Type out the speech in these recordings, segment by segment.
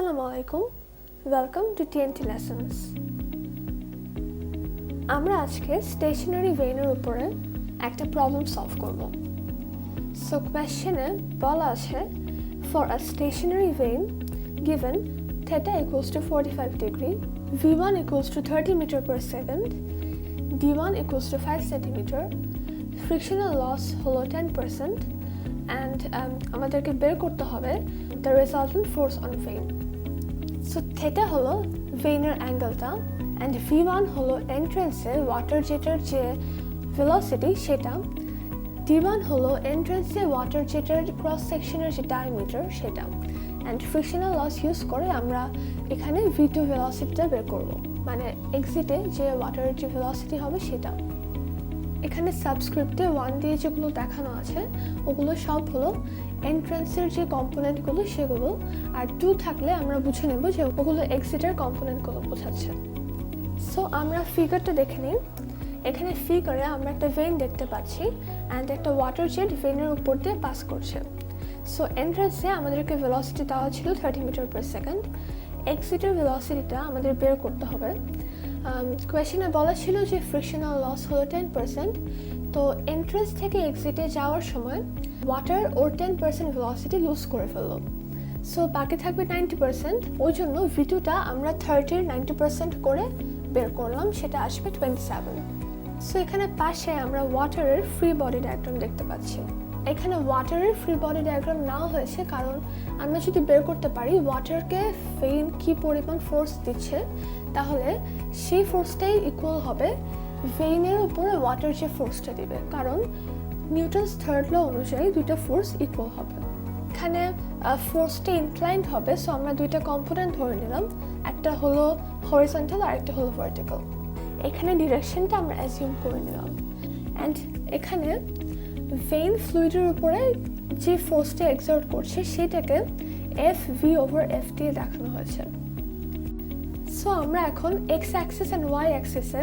আসসালামু আলাইকুম, welcome to TNT-Lessons। আমরা আজকে স্টেশনারি ভেইনের উপরে একটা প্রবলেম সলভ করব। সো কোয়েশ্চেনে বলা আছে for a stationary vane given theta equals to 45 degree, V1 equals to 30 meter per second, D1 equals to 5 centimeter, frictional loss হলো 10%, and আমাদেরকে বের করতে হবে the resultant force on vein. So theta হলো ভেইনের অ্যাঙ্গেলটা, and V1 হলো এন্ট্রান্সে water জেটের যে velocity সেটা, D1 হলো এন্ট্রান্সে ওয়াটার জেটের ক্রস সেকশনের যে ডায়ামিটার সেটা, and frictional loss ইউজ করে আমরা এখানে V2 ভেলোসিটিটা বের করব, মানে এক্সিটে যে ওয়াটারের যে ভেলোসিটি হবে সেটা। এখানে সাবস্ক্রিপ্টে 1 দিয়ে যেগুলো দেখানো আছে ওগুলো সব হলো এন্ট্রান্সের যে কম্পোনেন্টগুলো সেগুলো, আর 2 থাকলে আমরা বুঝে নেব যে ওগুলো এক্সিটের কম্পোনেন্টগুলো বোঝাচ্ছে। সো আমরা ফিগারটা দেখে নিই। এখানে ফিগারে আমরা একটা ভেইন দেখতে পাচ্ছি অ্যান্ড একটা ওয়াটার জেট ভেইনের উপর দিয়ে পাস করছে। সো এন্ট্রান্সে আমাদেরকে ভেলোসিটি দেওয়া ছিল 30 মিটার পার সেকেন্ড। এক্সিটের ভেলোসিটিটা আমাদের বের করতে হবে। কোয়েশ্চেনে বলা ছিল যে ফ্রিকশনাল লস হলো 10%, তো এন্ট্রান্স থেকে এক্সিটে যাওয়ার সময় ওয়াটার ওর 10% ভেলোসিটি লুজ করে ফেললো। সো বাকি থাকবে 90%, ওই জন্য V2টা আমরা 30-র 90% করে বের করলাম, সেটা আসবে 27। সো এখানে পাশে আমরা ওয়াটারের ফ্রি বডি ডায়াগ্রাম দেখতে পাচ্ছি। এখানে ওয়াটারের ফ্রি বডি ডায়াগ্রাম নেওয়া হয়েছে কারণ আমরা যদি বের করতে পারি ওয়াটারকে ভেইন কী পরিমাণ ফোর্স দিচ্ছে, তাহলে সেই ফোর্সটাই ইকুয়াল হবে ভেইনের উপরে ওয়াটার যে ফোর্সটা দিবে, কারণ নিউটনস থার্ড ল অনুযায়ী দুইটা ফোর্স ইকুয়াল হবে। এখানে ফোর্সটা ইনক্লাইন্ড হবে, সো আমরা দুইটা কম্পোনেন্ট ধরে নিলাম, একটা হলো হরিজন্টাল আর একটা হলো ভার্টিক্যাল। এখানে ডিরেকশনটা আমরা অ্যাজিউম করে নিলাম, অ্যান্ড এখানে ভেইন ফ্লুইডের উপরে যে ফোর্সটা এক্সার্ট করছে সেটাকে FV ওভার F দিয়ে দেখানো হয়েছে। সো আমরা এখন এক্স অ্যাক্সিস অ্যান্ড ওয়াই অ্যাক্সিসে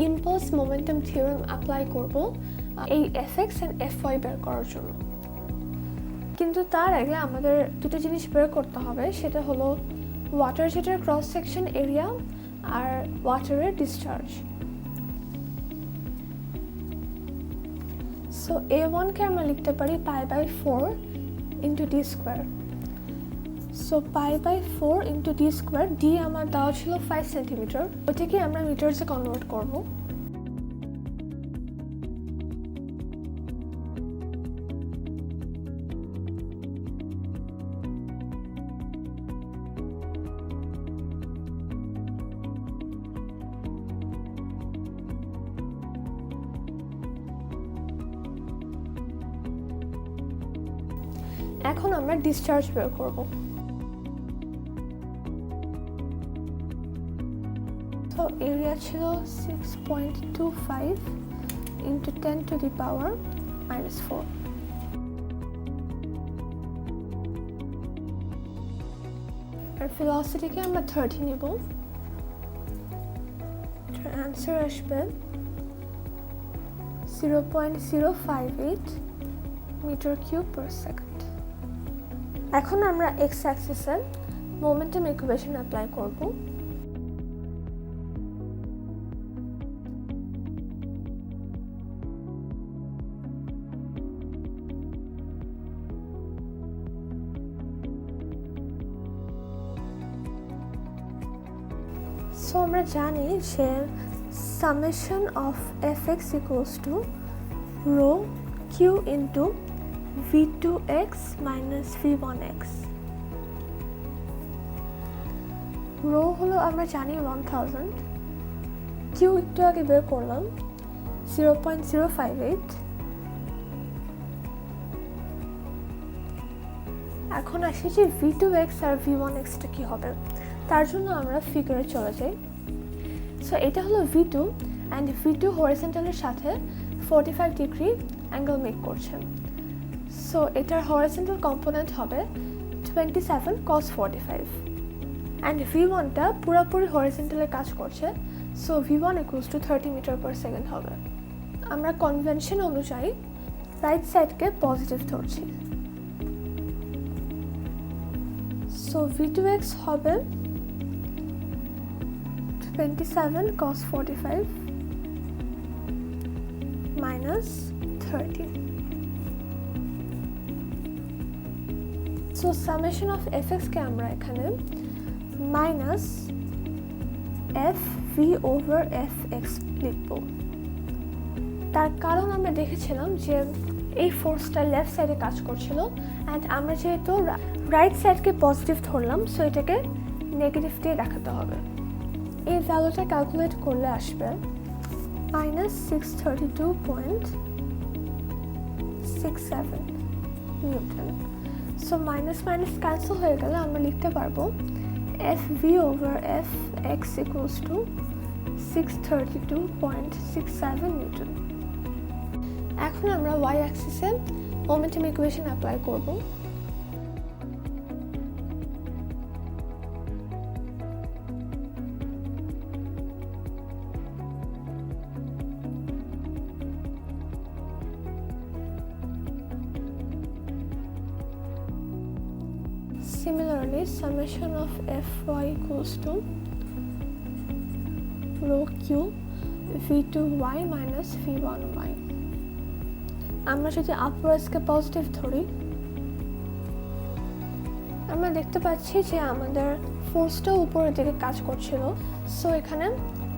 ইম্পালস মোমেন্টাম থিওরেম অ্যাপ্লাই করব এই Fx অ্যান্ড Fy বের করার জন্য। কিন্তু তার আগে আমাদের দুটো জিনিস বের করতে হবে, সেটা হলো ওয়াটার জেটের ক্রস সেকশন এরিয়া আর ওয়াটারের ডিসচার্জ। সো A1কে আমরা লিখতে পারি π/4 into D square. So π/4 into D square, D আমার দেওয়া ছিল 5 সেন্টিমিটার, ওইটাকে আমরা মিটারসে কনভার্ট করব। এখন আমরা ডিসচার্জ বের করব। তো এরিয়া ছিল 6.25 ইন্টু 10 টু দি পাওয়ার -4। আর ভেলোসিটিকে আমরা 30 নিব। অ্যান্সার আসবে 0.058 মিটার কিউব পার সেকেন্ড। এখন আমরা এক্স অ্যাক্সিসে মোমেন্টাম ইকুয়েশন অ্যাপ্লাই করব। সো আমরা জানি যে summation of Fx equals to rho Q into V2x minus V1x। Rho হলো আমরা জানি 1000, কিউ একটু আগে বের করলাম 0.058। এখন আসি যে V2x আর V1xটা কি হবে, তার জন্য আমরা ফিগারে চলে যাই। সো এটা হলো V2, অ্যান্ড V2 হরিজন্টালের সাথে 45 ডিগ্রি অ্যাঙ্গেল মেক করছে। সো এটার হরিজন্টাল কম্পোনেন্ট হবে 27 cos 45, অ্যান্ড V1টা পুরোপুরি হরিজন্টালে কাজ করছে, so V1 equals to 30 metre per second হবে। আমরা কনভেনশন অনুযায়ী রাইট সাইডকে পজিটিভ ধরছি। সো v2x হবে 27 cos 45 minus 30. So summation of fx কে আমরা এখানে minus fv over fx লিখব। তার কারণ আমরা দেখেছিলাম যে এই ফোর্সটা লেফট সাইডে কাজ করছিল এন্ড আমরা যেহেতু রাইট সাইডকে পজিটিভ ধরলাম সো এটাকে নেগেটিভ দিয়ে দেখাতে হবে। এই ভ্যালুটা ক্যালকুলেট করলে আসবে -632.67 Newton. So minus minus cancel হয়ে গেলে আমরা লিখতে পারবো fv over fx equals to 632.67 Newton. এখন আমরা y অ্যাক্সিসে মোমেন্টাম ইকুয়েশন অ্যাপ্লাই করব। Similarly, summation of fy equals to rho q v2y minus v1y. আমরা যদি আপওয়ার্ডসকে পজিটিভ ধরি আমরা দেখতে পাচ্ছি যে আমাদের ফোর্সটা উপরের দিকে কাজ করছিল, সো এখানে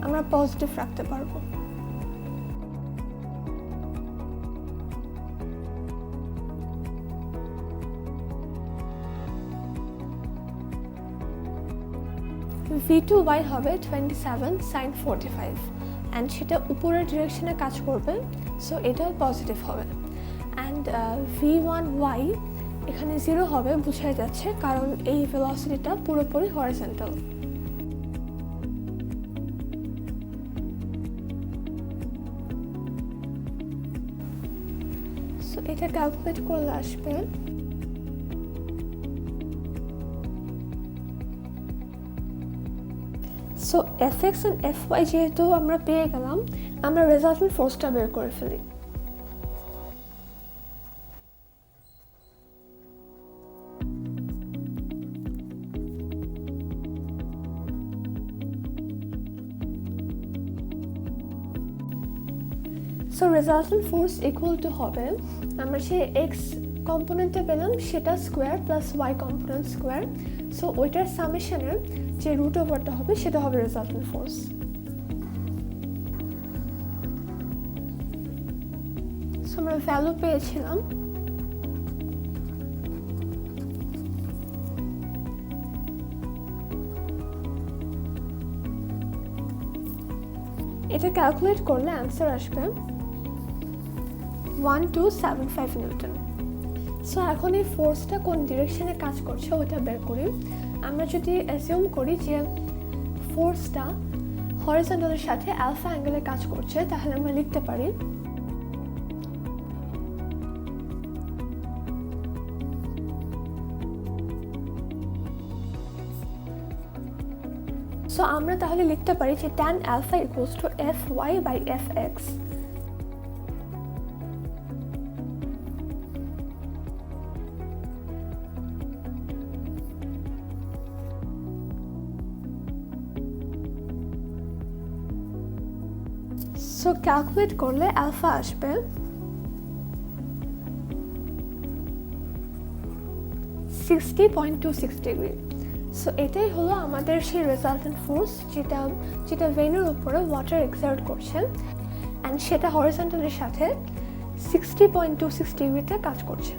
আমরা পজিটিভ রাখতে পারবো। v2y হবে 27 sin 45 and সেটা উপরের ডিরেকশনে কাজ করবে, সো এটাও পজিটিভ হবে। অ্যান্ড v1y এখানে 0 হবে, বোঝাই যাচ্ছে কারণ এই ভেলোসিটিটা পুরোপুরি হরিজন্টাল। সো এটা ক্যালকুলেট করলে আসবে সো fx and fy যেহেতু আমরা পেয়ে গেলাম, আমরা রেজাল্টেন্ট ফোর্সটা বের করে ফেলি। So resultant force equal to হবে, আমরা যে এক্স কম্পোনেন্টে পেলাম সেটা square plus y component square, so ওইটার সামেশনের যে রুট ওভারটা হবে সেটা হবে রেজাল্টেন্ট ফোর্স। সো আমরা ভ্যালু পেয়েছিলাম এটা ক্যালকুলেট করলে অ্যান্সার আসবে 1275 নিউটন। সো এখন এই ফোর্সটা কোন ডিরেকশনে কাজ করছে ওটা বের করি। আমরা যদি অ্যাজিউম করি যে ফোর্সটা হরিজন্টালের সাথে আলফা অ্যাঙ্গেলে কাজ করছে, তাহলে আমরা লিখতে পারি সো আমরা তাহলে লিখতে পারি যে tan alpha equals to fy by fx। So calculate করলে আলফা আসবে 60.26 ডিগ্রি। সো এটাই হলো আমাদের সেই রেজাল্টেন্ট ফোর্স যেটা ভেনের উপরে ওয়াটার এক্সার্ট করছে অ্যান্ড সেটা হরিজন্টালের সাথে 60.26 ডিগ্রিতে কাজ করছে।